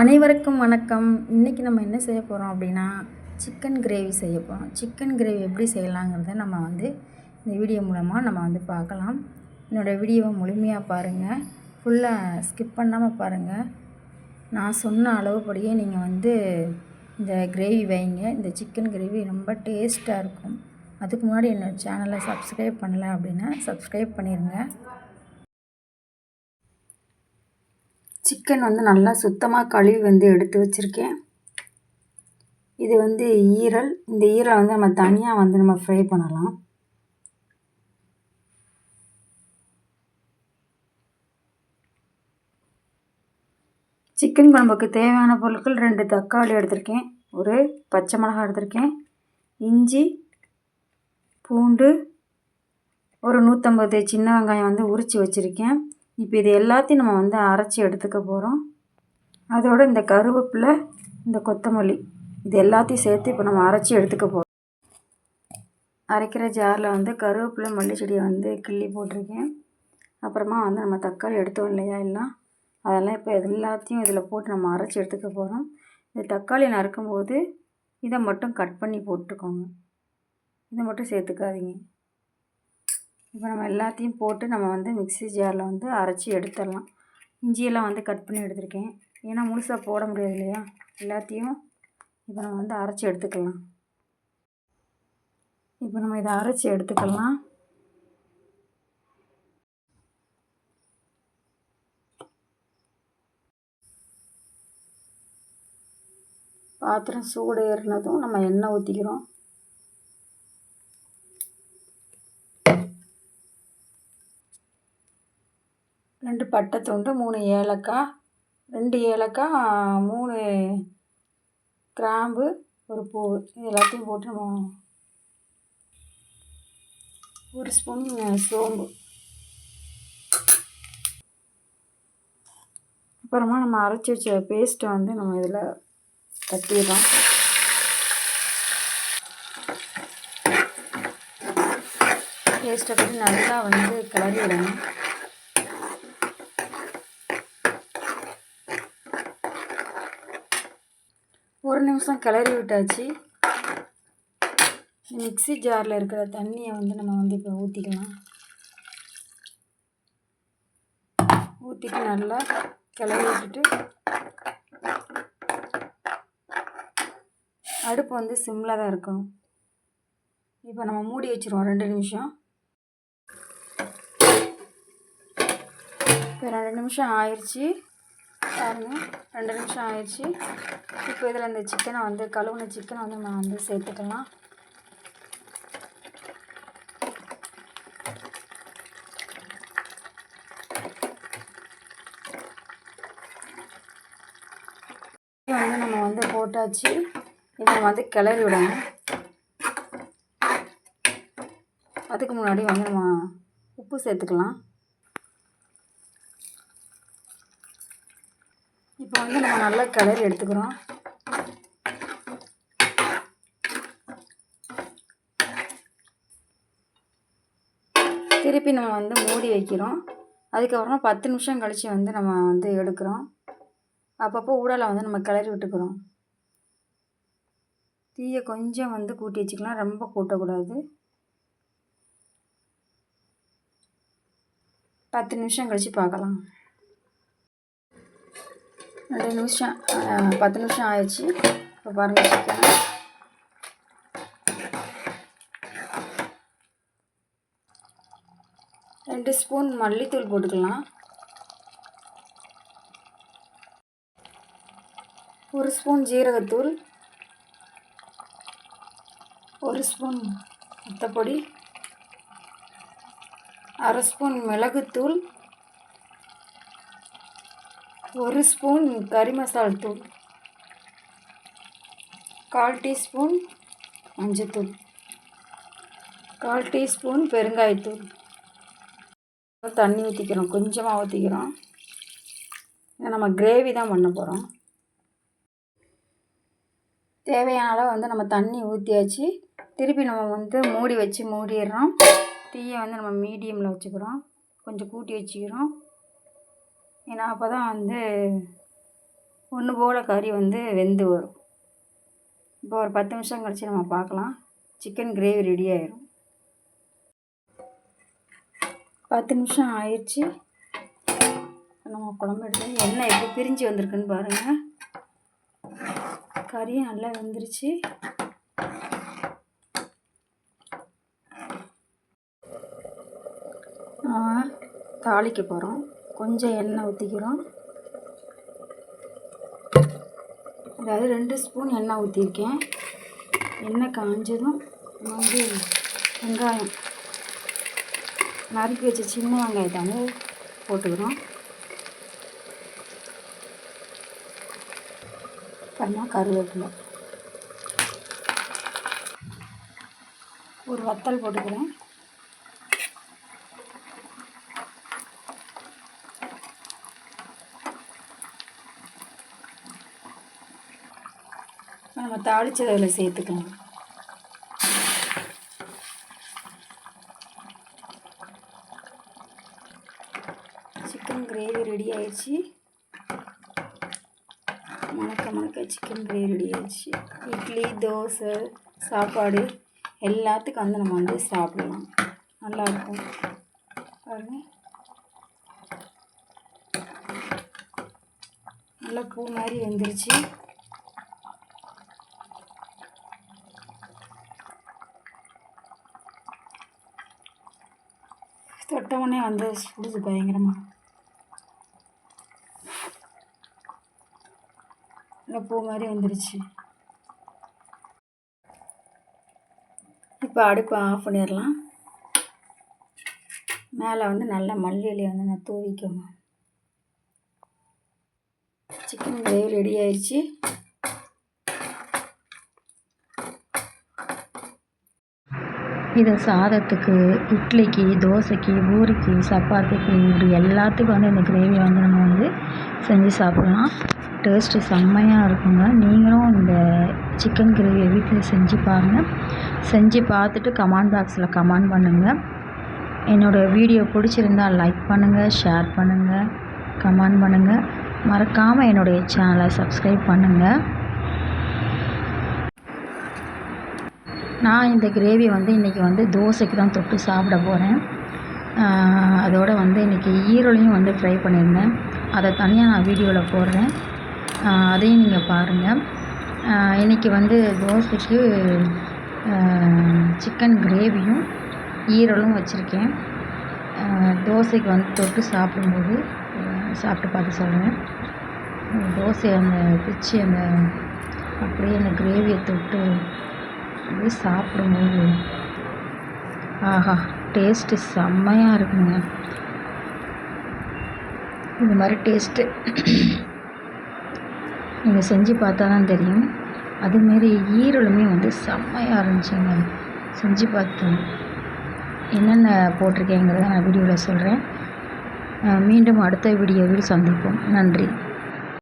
அனைவருக்கும் வணக்கம். இன்றைக்கி நம்ம என்ன செய்ய போகிறோம் அப்படின்னா சிக்கன் கிரேவி செய்ய போகிறோம். சிக்கன் கிரேவி எப்படி செய்யலாங்கிறத நம்ம இந்த வீடியோ மூலமாக நம்ம பார்க்கலாம். என்னோடய வீடியோவை முழுமையாக பாருங்கள், ஃபுல்லாக ஸ்கிப் பண்ணாமல் பாருங்கள். நான் சொன்ன அளவுப்படியே நீங்கள் இந்த கிரேவி வைங்க. இந்த சிக்கன் கிரேவி ரொம்ப டேஸ்ட்டாக இருக்கும். அதுக்கு முன்னாடி என்னோடய சேனலை சப்ஸ்கிரைப் பண்ணலை அப்படின்னா சப்ஸ்கிரைப் பண்ணிடுங்க. சிக்கன் நல்லா சுத்தமாக கழுவி எடுத்து வச்சுருக்கேன். இது ஈரல். இந்த ஈரலை நம்ம தனியாக நம்ம ஃப்ரை பண்ணலாம். சிக்கன் குழம்புக்கு தேவையான பொருட்கள் 2 தக்காளி எடுத்திருக்கேன், ஒரு பச்சை மிளகாய் எடுத்திருக்கேன், இஞ்சி பூண்டு ஒரு 150 சின்ன வெங்காயம் உரித்து வச்சுருக்கேன். இப்போ இது எல்லாத்தையும் நம்ம அரைச்சி எடுத்துக்க போகிறோம். அதோடு இந்த கருவேப்பிலை, இந்த கொத்தமல்லி, இது எல்லாத்தையும் சேர்த்து இப்போ நம்ம அரைச்சி எடுத்துக்க போகிறோம். அரைக்கிற ஜாரில் கருவேப்பிலை மல்லி செடியை கிள்ளி போட்டிருக்கேன். அப்புறமா நம்ம தக்காளி எடுத்தோம் இல்லையா, அதெல்லாம் இப்போ எல்லாத்தையும் இதில் போட்டு நம்ம அரைச்சி எடுத்துக்க போகிறோம். இந்த தக்காளி நறுக்கும்போது இதை மட்டும் கட் பண்ணி போட்டுக்கோங்க, இதை மட்டும் சேர்த்துக்காதீங்க. இப்போ நம்ம எல்லாத்தையும் போட்டு நம்ம மிக்ஸி ஜாரில் அரைச்சி எடுத்துடலாம். இஞ்சியெல்லாம் கட் பண்ணி எடுத்துருக்கேன், ஏன்னா முழுசாக போட முடியாது இல்லையா. எல்லாத்தையும் இப்போ நம்ம அரைச்சி எடுத்துக்கலாம். இப்போ நம்ம இதை அரைச்சி எடுத்துக்கலாம். பாத்திரம் சூடு ஏறினதும் நம்ம எண்ணெய் ஊற்றிக்கிறோம். ரெண்டு பட்டை துண்டு, 3 ஏலக்காய், 2 ஏலக்காய், 3 கிராம்பு, ஒரு பூ, இது எல்லாத்தையும் போட்டு நம்ம 1 ஸ்பூன் சோம்பு, அப்புறமா நம்ம அரைச்சி வச்ச பேஸ்ட்டை நம்ம இதில் தட்டிடுறோம். பேஸ்ட்டை பற்றி நல்லா கிளறி விடணும். ஒரு நிமிஷம் கிளறி விட்டாச்சு. மிக்ஸி ஜாரில் இருக்கிற தண்ணியை நம்ம இப்போ ஊற்றிக்கலாம். ஊற்றிட்டு நல்லா கிளறி விட்டுட்டு அடுப்பு சிம்மில் தான் இருக்கணும். இப்போ நம்ம மூடி வச்சுருவோம் 2 நிமிஷம். இப்போ 2 நிமிஷம் ஆயிடுச்சு பாருங்கள், 2 நிமிஷம் ஆயிடுச்சு. இப்போ இதில் இந்த சிக்கனை கழுவுன சிக்கனை நம்ம சேர்த்துக்கலாம். நம்ம போட்டாச்சு. இப்போ நம்ம கிளறி விடணும். அதுக்கு முன்னாடி நம்ம உப்பு சேர்த்துக்கலாம். இப்போ நம்ம நல்லா கிளறி எடுத்துக்கிறோம். திருப்பி நம்ம மூடி வைக்கிறோம். அதுக்கப்புறமா 10 நிமிஷம் கழித்து நம்ம எடுக்கிறோம். அப்பப்போ ஊடலை நம்ம கிளறி விட்டுக்கிறோம். தீயை கொஞ்சம் கூட்டி வச்சுக்கலாம், ரொம்ப கூட்டக்கூடாது. 10 நிமிஷம் கழித்து பார்க்கலாம். 2 நிமிஷம் 10 நிமிஷம் ஆயிடுச்சு. இப்போ பாருங்கள், சிக்கன் 2 ஸ்பூன் மல்லித்தூள் போட்டுக்கலாம். 1 ஸ்பூன் ஜீரகத்தூள், 1 ஸ்பூன் மத்தப்பொடி, 1/2 ஸ்பூன் மிளகுத்தூள், 1 ஸ்பூன் கறி மசால் தூள், 1/4 டீஸ்பூன் மஞ்சத்தூள், 1/4 டீஸ்பூன் பெருங்காயத்தூள். தண்ணி ஊற்றிக்கிறோம், கொஞ்சமாக ஊற்றிக்கிறோம். நம்ம கிரேவி தான் பண்ண போகிறோம். தேவையான அளவு நம்ம தண்ணி ஊற்றியாச்சு. திருப்பி நம்ம மூடி வச்சு மூடிடுறோம். தீயை நம்ம மீடியமில் வச்சுக்கிறோம், கொஞ்சம் கூட்டி வச்சுக்கிறோம். ஏன்னா அப்போ தான் ஒன்று போல் கறி வந்து வெந்து வரும். இப்போ ஒரு 10 நிமிஷம் கழிச்சு நம்ம பார்க்கலாம். சிக்கன் கிரேவி ரெடி ஆயிரும். 10 நிமிஷம் ஆயிடுச்சு. நம்ம குழம்பு எடுத்து எண்ணெய் எப்படி பிரிஞ்சு வந்திருக்குன்னு பாருங்கள். கறியும் நல்லா வெந்துருச்சு. தாளிக்க போகிறோம். கொஞ்சம் எண்ணெய் ஊற்றிக்கிறோம். அதாவது 2 ஸ்பூன் எண்ணெய் ஊற்றிருக்கேன். எண்ணெய் காஞ்சதும் வந்து வெங்காயம் நறுக்கி வச்ச சின்ன வெங்காயத்தை வந்து போட்டுக்கிறோம். அப்புறமா கருவேப்பிலை, ஒரு வத்தல் போட்டுக்கிறேன். நம்ம தாளிச்சதை அதில் சேர்த்துக்கலாம். சிக்கன் கிரேவி ரெடி ஆயிடுச்சு. மணக்க சிக்கன் கிரேவி ரெடி ஆயிடுச்சு. இட்லி, தோசை, சாப்பாடு எல்லாத்துக்கும் வந்து நம்ம வந்து சாப்பிடலாம். நல்லாயிருக்கும் பாருங்கள். நல்லா பூ மாதிரி வெந்துருச்சு. தொட்டவுடனே வந்து சுடுது பயங்கரமாக. நல்லா பூ மாதிரி வந்துருச்சு. இப்போ அடுப்பை ஆஃப் பண்ணிடலாம். மேலே வந்து நல்லா மல்லி இலையை வந்து நான் தூவிக்கோங்க. சிக்கன் கிரேவி ரெடி ஆயிடுச்சு. இதை சாதத்துக்கு, இட்லிக்கு, தோசைக்கு, பூரிக்கு, சப்பாத்திக்கு, இப்படி எல்லாத்துக்கும் வந்து இந்த கிரேவி வந்து நம்ம வந்து செஞ்சு சாப்பிட்லாம். டேஸ்ட்டு செம்மையாக இருக்குங்க. நீங்களும் இந்த சிக்கன் கிரேவியை வீட்டில் செஞ்சு பாருங்கள். செஞ்சு பார்த்துட்டு கமெண்ட் பாக்ஸில் கமெண்ட் பண்ணுங்கள். என்னோடய வீடியோ பிடிச்சிருந்தால் லைக் பண்ணுங்கள், ஷேர் பண்ணுங்கள், கமெண்ட் பண்ணுங்கள். மறக்காமல் என்னுடைய சேனலை சப்ஸ்கிரைப் பண்ணுங்கள். நான் இந்த கிரேவி வந்து இன்றைக்கி வந்து தோசைக்கு தான் தொட்டு சாப்பிட போகிறேன். அதோடு வந்து இன்றைக்கி ஈரலையும் வந்து ஃப்ரை பண்ணியிருந்தேன். அதை தனியாக நான் வீடியோவில் போடுறேன். அதையும் நீங்கள் பாருங்கள். இன்றைக்கி வந்து தோசைக்கு சிக்கன் கிரேவியும் ஈரலும் வச்சுருக்கேன். தோசைக்கு வந்து தொட்டு சாப்பிடும்போது சாப்பிட்டு பார்த்து சொல்கிறேன். தோசை அந்த பிச்சு அந்த அப்படியே அந்த கிரேவியை தொட்டு அப்படியே சாப்பிடும்போது ஆஹா, டேஸ்ட்டு செம்மையாக இருக்குங்க. இந்த மாதிரி டேஸ்ட்டு நீங்கள் செஞ்சு பார்த்தா தான் தெரியும். அதுமாரி ஈரலுமே வந்து செம்மையாக இருந்துச்சுங்க. செஞ்சு பார்த்தேன். என்னென்ன போட்டிருக்கேங்கிறத நான் வீடியோவில் சொல்கிறேன். மீண்டும் அடுத்த வீடியோவில் சந்திப்போம். நன்றி.